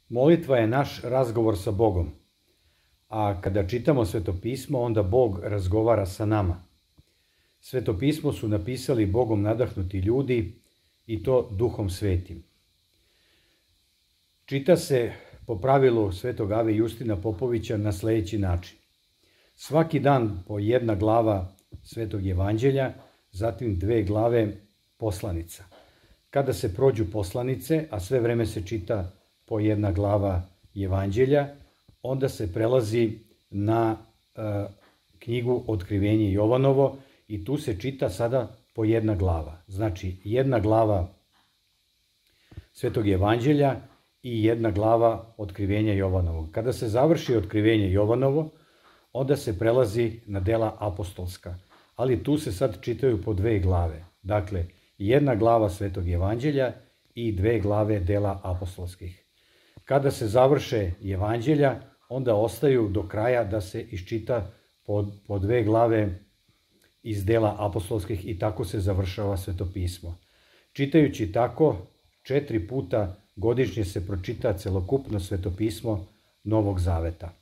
Molitva je naš razgovor sa Bogom, a kada čitamo Svetopismo, onda Bog razgovara sa nama. Svetopismo su napisali Bogom nadahnuti ljudi i to Duhom Svetim. Čita se po pravilu Svetog Ave Justina Popovića na sledeći način. Svaki dan po jedna glava Svetog Evanđelja, zatim 2 glave poslanica. Kada se prođu poslanice, a sve vreme se čita po jedna glava Evanđelja, onda se prelazi na knjigu Otkrivenje Jovanovo i tu se čita sada po jedna glava. Znači, jedna glava Svetog Evanđelja i jedna glava Otkrivenja Jovanovog. Kada se završi Otkrivenje Jovanovo, onda se prelazi na dela apostolska, ali tu se sad čitaju po 2 glave. Dakle, jedna glava Svetog Evanđelja i 2 glave dela apostolskih. Kada se završe Evanđelja, onda ostaju do kraja da se iščita po 2 glave iz dela apostolskih i tako se završava Svetopismo. Čitajući tako, 4 puta godišnje se pročita celokupno Svetopismo Novog Zaveta.